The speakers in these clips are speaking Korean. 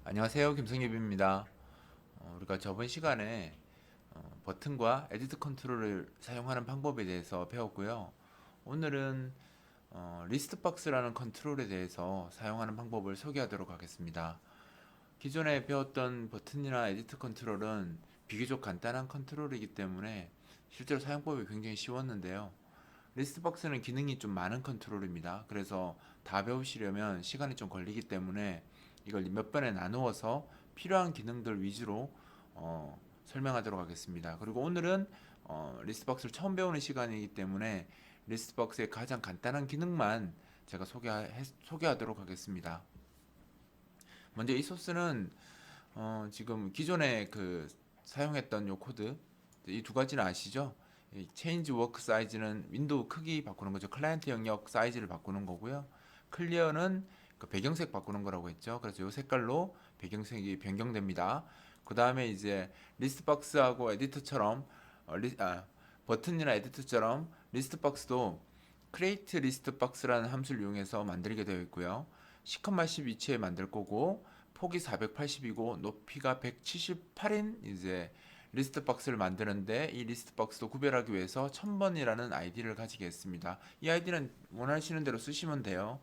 안녕하세요. 김성엽입니다. 우리가 저번 시간에 버튼과 에디트 컨트롤을 사용하는 방법에 대해서 배웠고요. 오늘은 리스트 박스라는 컨트롤에 대해서 사용하는 방법을 소개하도록 하겠습니다. 기존에 배웠던 버튼이나 에디트 컨트롤은 비교적 간단한 컨트롤이기 때문에 실제로 사용법이 굉장히 쉬웠는데요. 리스트 박스는 기능이 좀 많은 컨트롤입니다. 그래서 다 배우시려면 시간이 좀 걸리기 때문에 이걸 몇 번에 나누어서 필요한 기능들 위주로 설명하도록 하겠습니다. 그리고 오늘은 리스트 박스를 처음 배우는 시간이기 때문에 리스트 박스의 가장 간단한 기능만 제가 소개하도록 하겠습니다. 먼저 이 소스는 지금 기존에 사용했던 요 코드 이 두 가지는 아시죠? 이 change work size는 윈도우 크기 바꾸는 거죠. 클라이언트 영역 사이즈를 바꾸는 거고요. 클리어는 그 배경색 바꾸는 거라고 했죠. 그래서 요 색깔로 배경색이 변경됩니다. 그 다음에 이제 리스트 박스하고 에디터처럼 버튼이나 에디터처럼 리스트 박스도 create list box라는 함수를 이용해서 만들게 되어 있고요. 10,10 위치에 만들 거고 폭이 480이고 높이가 178인 이제 리스트 박스를 만드는데 이 리스트 박스도 구별하기 위해서 1000번이라는 아이디를 가지겠습니다. 이 아이디는 원하시는 대로 쓰시면 돼요.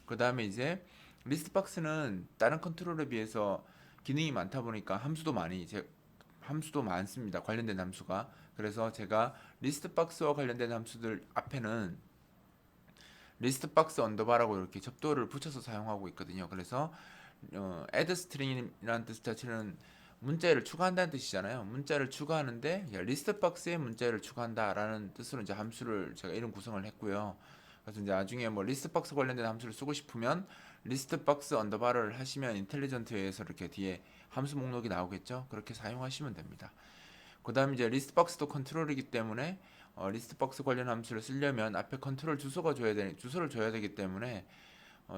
그 다음에 이제 리스트 박스는 다른 컨트롤에 비해서 기능이 많다 보니까 함수도 많습니다. 관련된 함수가. 그래서 제가 리스트 박스와 관련된 함수들 앞에는 리스트 박스 언더바라고 이렇게 접도를 붙여서 사용하고 있거든요. 그래서 add string이라는 뜻 자체는 문자를 추가한다는 뜻이잖아요. 문자를 추가하는데 리스트 박스에 문자를 추가한다라는 뜻으로 이제 함수를 제가 이런 구성을 했고요. 그래서 이제 나중에 뭐 리스트 박스 관련된 함수를 쓰고 싶으면 리스트 박스 언더바를 하시면 인텔리전트에서 이렇게 뒤에 함수 목록이 나오겠죠. 그렇게 사용하시면 됩니다. 그 다음에 이제 리스트 박스도 컨트롤이기 때문에 리스트 박스 관련 함수를 쓰려면 앞에 컨트롤 주소를 줘야 되기 때문에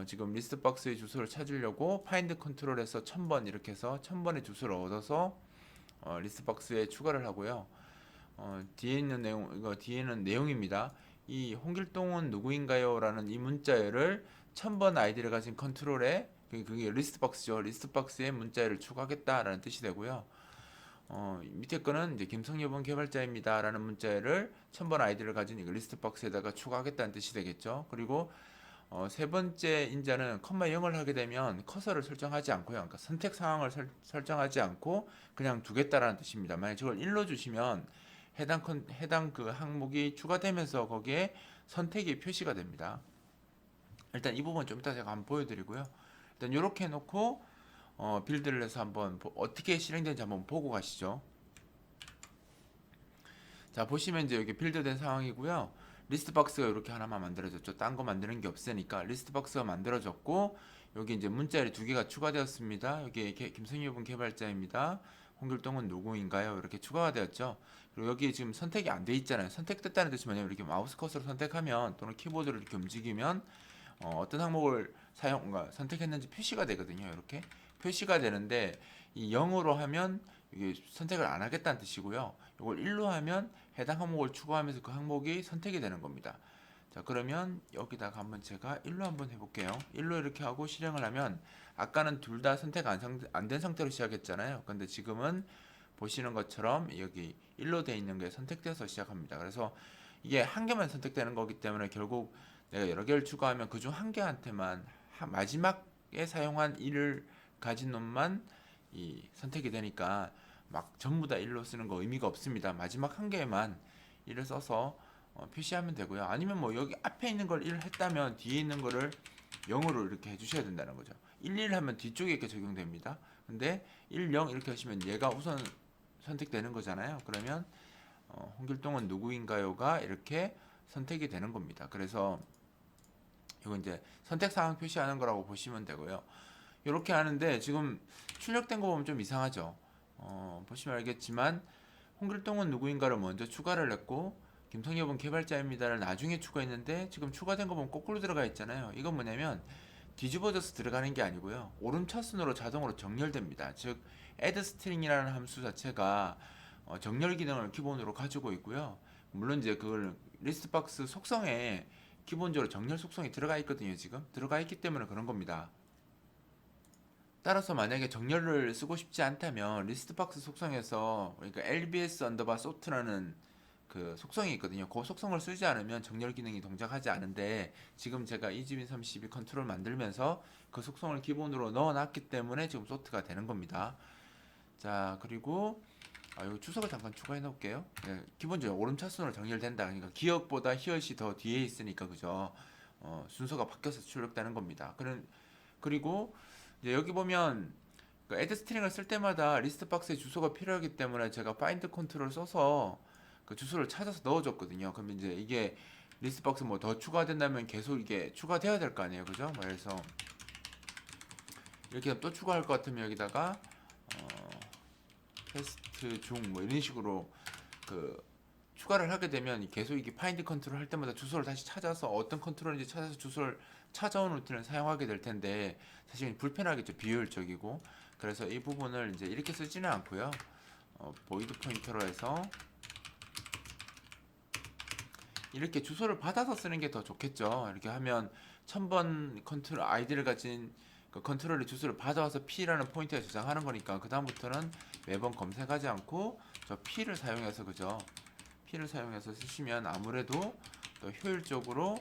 지금 리스트 박스의 주소를 찾으려고 find 컨트롤에서 1000번 이렇게 해서 1000번의 주소를 얻어서 리스트 박스에 추가를 하고요. 뒤에 있는 내용 이거 뒤에는 내용입니다. 이 홍길동은 누구인가요? 라는 이 문자열을 1000번 아이디를 가진 컨트롤에 그게 리스트 박스죠. 리스트 박스에 문자열을 추가하겠다라는 뜻이 되고요. 밑에 거는 이제 김성여본 개발자입니다라는 문자를 1000번 아이디를 가진 이 리스트 박스에다가 추가하겠다는 뜻이 되겠죠. 그리고 세 번째 인자는 컴마 0을 하게 되면 커서를 설정하지 않고요. 그러니까 선택 상황을 설정하지 않고 그냥 두겠다라는 뜻입니다. 만약 저걸 1로 주시면 해당 그 항목이 추가되면서 거기에 선택이 표시가 됩니다. 일단 이 부분 좀 이따 제가 한번 보여드리고요. 일단 이렇게 해놓고 빌드를 해서 한번 어떻게 실행되는지 한번 보고 가시죠. 자, 보시면 이제 여기 빌드된 상황이고요. 리스트 박스가 이렇게 하나만 만들어졌죠. 딴 거 만드는 게 없으니까 리스트 박스가 만들어졌고 여기 이제 문자열이 두 개가 추가되었습니다. 여기 김성유분 개발자입니다. 홍길동은 누구인가요? 이렇게 추가가 되었죠. 그리고 여기 지금 선택이 안 돼 있잖아요. 선택됐다는 뜻이 뭐냐면 이렇게 마우스 커서로 선택하면 또는 키보드를 이렇게 움직이면 떤 항목을 선택했는지 표시가 되거든요. 이렇게 표시가 되는데 이 0으로 하면 이게 선택을 안 하겠다는 뜻이고요. 이걸 1로 하면 해당 항목을 추가하면서 그 항목이 선택이 되는 겁니다. 자, 그러면 여기다가 한번 제가 1로 한번 해볼게요. 1로 이렇게 하고 실행을 하면 아까는 둘 다 선택 안 된 상태로 시작했잖아요. 근데 지금은 보시는 것처럼 여기 1로 돼 있는 게 선택돼서 시작합니다. 그래서 이게 한 개만 선택되는 거기 때문에 결국 내가 여러 개를 추가하면 그중 한 개한테만 마지막에 사용한 1을 가진 놈만 이 선택이 되니까 막 전부 다 1로 쓰는 거 의미가 없습니다. 마지막 한 개만 1을 써서 표시하면 되고요. 아니면 뭐 여기 앞에 있는 걸 1을 했다면 뒤에 있는 거를 0으로 이렇게 해주셔야 된다는 거죠. 1, 1 하면 뒤쪽에 이렇게 적용됩니다. 근데 1, 0 이렇게 하시면 얘가 우선 선택되는 거잖아요. 그러면 홍길동은 누구인가요가 이렇게 선택이 되는 겁니다. 그래서 이거 이제 선택 사항 표시하는 거라고 보시면 되고요. 이렇게 하는데 지금 출력된 거 보면 좀 이상하죠. 보시면 알겠지만 홍길동은 누구인가를 먼저 추가를 했고 김성엽은 개발자입니다를 나중에 추가했는데 지금 추가된 거 보면 거꾸로 들어가 있잖아요. 이건 뭐냐면 뒤집어져서 들어가는 게 아니고요. 오름차순으로 자동으로 정렬됩니다. 즉 add string이라는 함수 자체가 정렬 기능을 기본으로 가지고 있고요. 물론 이제 그걸 리스트 박스 속성에 기본적으로 정렬 속성이 들어가 있거든요. 지금 들어가 있기 때문에 그런 겁니다. 따라서 만약에 정렬을 쓰고 싶지 않다면 리스트 박스 속성에서 그러니까 lbs 언더바 sort라는 그 속성이 있거든요. 그 속성을 쓰지 않으면 정렬 기능이 동작하지 않은데 지금 제가 이지빈 32 컨트롤 만들면서 그 속성을 기본으로 넣어놨기 때문에 지금 소트가 되는 겁니다. 자, 그리고 요 주소를 잠깐 추가해 놓을게요. 네, 기본적으로 오름차순으로 정렬된다. 그러니까 기억보다 히읗이 더 뒤에 있으니까 그죠? 순서가 바뀌어서 출력되는 겁니다. 그리고 이제 여기 보면 그 애드 스트링을 쓸 때마다 리스트 박스에 주소가 필요하기 때문에 제가 find 컨트롤 써서 그 주소를 찾아서 넣어줬거든요. 그럼 이제 이게 리스트 박스 뭐 더 추가된다면 계속 이게 추가돼야 될 거 아니에요, 그죠? 그래서 이렇게 또 추가할 것 같으면 여기다가 테스트 중 뭐 이런 식으로 그 추가를 하게 되면 계속 이게 파인드 컨트롤 할 때마다 주소를 다시 찾아서 어떤 컨트롤인지 찾아서 주소를 찾아온 루틴을 사용하게 될 텐데 사실 불편하겠죠. 비효율적이고. 그래서 이 부분을 이제 이렇게 쓰지는 않고요. 보이드 포인터로 해서 이렇게 주소를 받아서 쓰는 게 더 좋겠죠. 이렇게 하면 1000번 컨트롤 아이디를 가진 그 컨트롤의 주소를 받아와서 P라는 포인트에 저장하는 거니까 그 다음부터는 매번 검색하지 않고 저 P를 사용해서 그죠. P를 사용해서 쓰시면 아무래도 더 효율적으로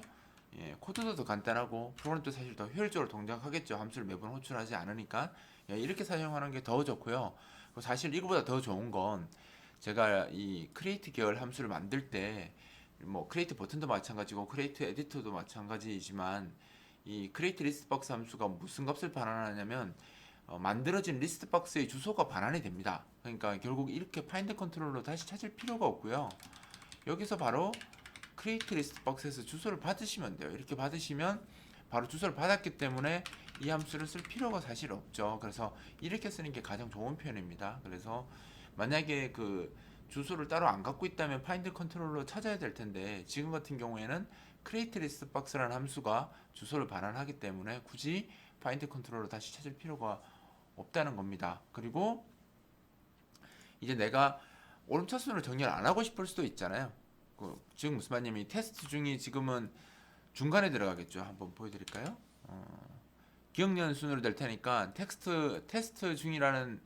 코드도 더 간단하고 프로그램도 사실 더 효율적으로 동작하겠죠. 함수를 매번 호출하지 않으니까 이렇게 사용하는 게 더 좋고요. 사실 이거보다 더 좋은 건 제가 이 크리에이트 계열 함수를 만들 때 뭐 크리에이트 버튼도 마찬가지고 크리에이트 에디터도 마찬가지이지만 이 크리에이트 리스트 박스 함수가 무슨 값을 반환하냐면 만들어진 리스트 박스의 주소가 반환이 됩니다. 그러니까 결국 이렇게 파인드 컨트롤로 다시 찾을 필요가 없고요. 여기서 바로 크리에이트 리스트 박스에서 주소를 받으시면 돼요. 이렇게 받으시면 바로 주소를 받았기 때문에 이 함수를 쓸 필요가 사실 없죠. 그래서 이렇게 쓰는 게 가장 좋은 표현입니다. 그래서 만약에 그 주소를 따로 안 갖고 있다면 파인드 컨트롤로 찾아야 될 텐데 지금 같은 경우에는 크리에이트 리스트 박스라는 함수가 주소를 반환하기 때문에 굳이 파인드 컨트롤로 다시 찾을 필요가 없다는 겁니다. 그리고 이제 내가 오름차순으로 정렬 안 하고 싶을 수도 있잖아요. 지금 무슨 말냐면 테스트 중이 지금은 중간에 들어가겠죠. 한번 보여드릴까요? 기억년 순으로 될 테니까 테스트 중이라는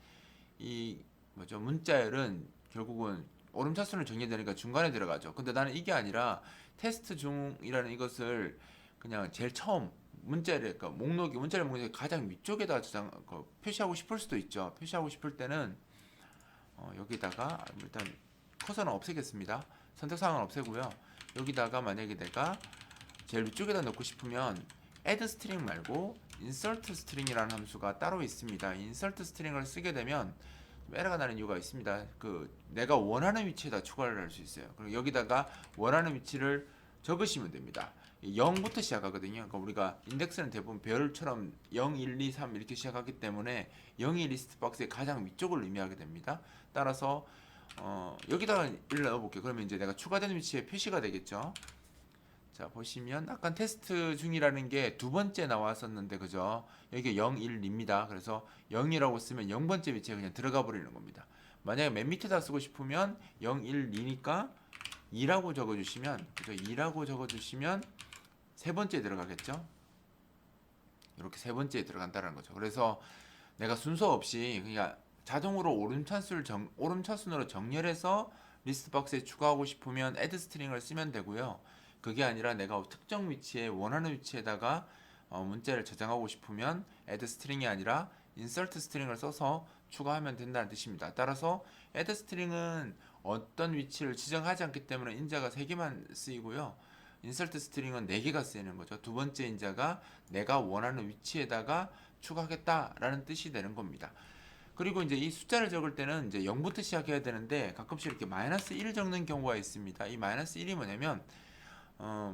이 뭐죠 문자열은 결국은 오름차순으로 정렬되니까 중간에 들어가죠. 근데 나는 이게 아니라 테스트 중이라는 이것을 그냥 제일 처음 문자열의 그러니까 문자열 목록의 가장 위쪽에다 표시하고 싶을 수도 있죠. 표시하고 싶을 때는 여기다가 일단 커서는 없애겠습니다. 선택사항은 없애고요. 여기다가 만약에 내가 제일 위쪽에다 넣고 싶으면 add string 말고 insert string이라는 함수가 따로 있습니다. insert string을 쓰게 되면 에러가 나는 이유가 있습니다. 내가 원하는 위치에다 추가를 할 수 있어요. 그리고 여기다가 원하는 위치를 적으시면 됩니다. 0부터 시작하거든요. 그러니까 우리가 인덱스는 대부분 별처럼 0, 1, 2, 3 이렇게 시작하기 때문에 0이 리스트 박스의 가장 위쪽을 의미하게 됩니다. 따라서 여기다가 1을 넣어볼게요. 그러면 이제 내가 추가되는 위치에 표시가 되겠죠. 자, 보시면 아까 테스트 중이라는 게 두 번째 나왔었는데 그죠? 여기 0, 1, 2입니다. 그래서 0이라고 쓰면 0번째 위치에 그냥 들어가 버리는 겁니다. 만약에 맨 밑에다 쓰고 싶으면 0, 1, 2니까 2라고 적어주시면 그죠? 2라고 적어주시면 세 번째에 들어가겠죠? 이렇게 세 번째에 들어간다는 거죠. 그래서 내가 순서 없이 그냥 자동으로 오름차순으로 정렬해서 리스트 박스에 추가하고 싶으면 add string을 쓰면 되고요. 그게 아니라 내가 특정 위치에 원하는 위치에다가 문자를 저장하고 싶으면 add string이 아니라 insert string을 써서 추가하면 된다는 뜻입니다. 따라서 add string은 어떤 위치를 지정하지 않기 때문에 인자가 3개만 쓰이고요. insert string은 4개가 쓰이는 거죠. 두 번째 인자가 내가 원하는 위치에다가 추가하겠다라는 뜻이 되는 겁니다. 그리고 이제 이 숫자를 적을 때는 이제 0부터 시작해야 되는데 가끔씩 이렇게 -1 적는 경우가 있습니다. 이 -1이 뭐냐면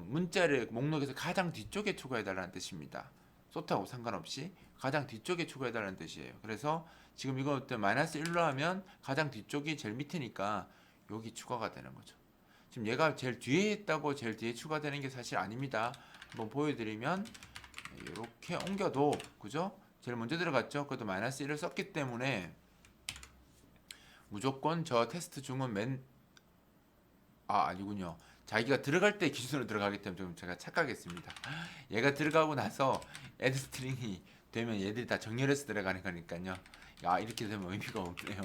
문자를 목록에서 가장 뒤쪽에 추가해달라는 뜻입니다. 소트하고 상관없이 가장 뒤쪽에 추가해달라는 뜻이에요. 그래서 지금 이거 -1로 하면 가장 뒤쪽이 제일 밑이니까 여기 추가가 되는 거죠. 지금 얘가 제일 뒤에 있다고 제일 뒤에 추가되는 게 사실 아닙니다. 한번 보여드리면 이렇게 옮겨도 그죠? 제일 먼저 들어갔죠? 그것도 -1을 썼기 때문에 무조건 저 테스트 중은 아니군요. 자기가 들어갈 때 기준으로 들어가기 때문에 좀 제가 착각했습니다. 얘가 들어가고 나서 add string이 되면 얘들이 다 정렬해서 들어가는 거니까요. 아, 이렇게 되면 의미가 없네요.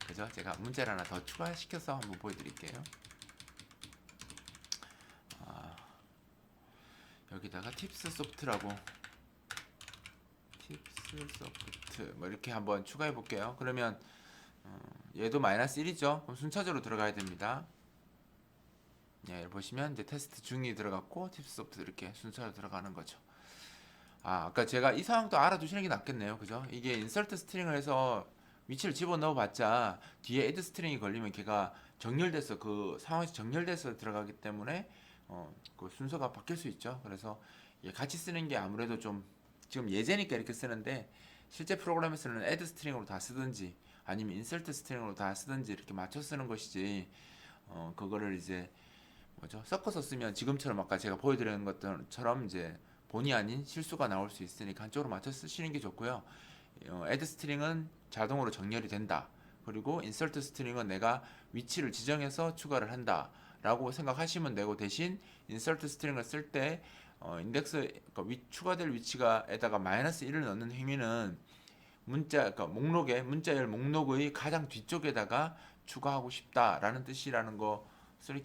그죠? 제가 문제를 하나 더 추가시켜서 한번 보여드릴게요. 아, 여기다가 팁스 소프트라고, 팁스 소프트 뭐 이렇게 한번 추가해 볼게요. 그러면 얘도 마이너스 1이죠. 그럼 순차적으로 들어가야 됩니다. 예, 보시면 이제 테스트 중이 들어갔고 팁스 소프트 이렇게 순차적으로 들어가는 거죠. 아, 아까 제가 이 상황도 알아두시는 게 낫겠네요. 그죠? 이게 인서트 스트링을 해서 위치를 집어넣어 봤자 뒤에 애드 스트링이 걸리면 걔가 정렬돼서 그 상황에서 정렬돼서 들어가기 때문에 그 순서가 바뀔 수 있죠. 그래서 같이 쓰는 게 아무래도 좀 지금 예제니까 이렇게 쓰는데 실제 프로그램에서는 애드 스트링으로 다 쓰든지 아니면 인서트 스트링으로 다 쓰든지 이렇게 맞춰 쓰는 것이지 그거를 이제 뭐죠? 섞어서 쓰면 지금처럼 아까 제가 보여드리는 것처럼 이제 본의 아닌 실수가 나올 수 있으니까 한쪽으로 맞춰 쓰시는 게 좋고요. add 스트링은 자동으로 정렬이 된다. 그리고 insert 스트링은 내가 위치를 지정해서 추가를 한다. 라고 생각하시면 되고 대신 insert 스트링을 쓸 때 인덱스 그러니까 추가될 위치가에다가 마이너스 1을 넣는 행위는 그러니까 목록에 문자열 목록의 가장 뒤쪽에다가 추가하고 싶다라는 뜻이라는 거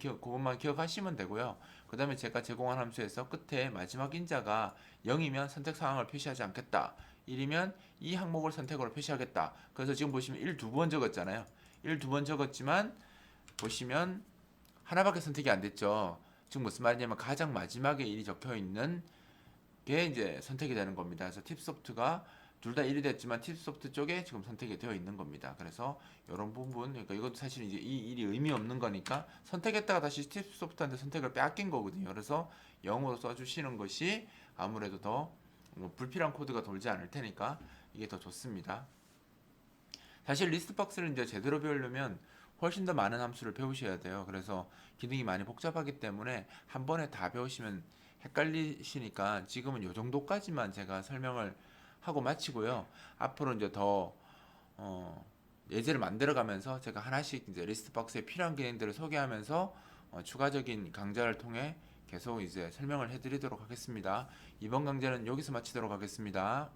그것만 기억하시면 되고요. 그 다음에 제가 제공한 함수에서 끝에 마지막 인자가 0이면 선택 상황을 표시하지 않겠다. 1이면 이 항목을 선택으로 표시하겠다. 그래서 지금 보시면 1 두 번 적었잖아요. 1 두 번 적었지만 보시면 하나밖에 선택이 안 됐죠. 지금 무슨 말이냐면 가장 마지막에 1이 적혀 있는 게 이제 선택이 되는 겁니다. 그래서 팁소프트가 둘 다 1이 됐지만 팁소프트 쪽에 지금 선택이 되어 있는 겁니다. 그래서 이런 부분, 그러니까 이것도 사실 이제 이 일이 의미 없는 거니까 선택했다가 다시 팁소프트한테 선택을 빼앗긴 거거든요. 그래서 0으로 써주시는 것이 아무래도 더뭐 불필요한 코드가 돌지 않을 테니까 이게 더 좋습니다. 사실 리스트박스를 이제 제대로 배우려면 훨씬 더 많은 함수를 배우셔야 돼요. 그래서 기능이 많이 복잡하기 때문에 한 번에 다 배우시면 헷갈리시니까 지금은 이 정도까지만 제가 설명을 하고 마치고요. 앞으로 이제 더 예제를 만들어가면서 제가 하나씩 이제 리스트박스에 필요한 기능들을 소개하면서 추가적인 강좌를 통해 계속 이제 설명을 해드리도록 하겠습니다. 이번 강좌는 여기서 마치도록 하겠습니다.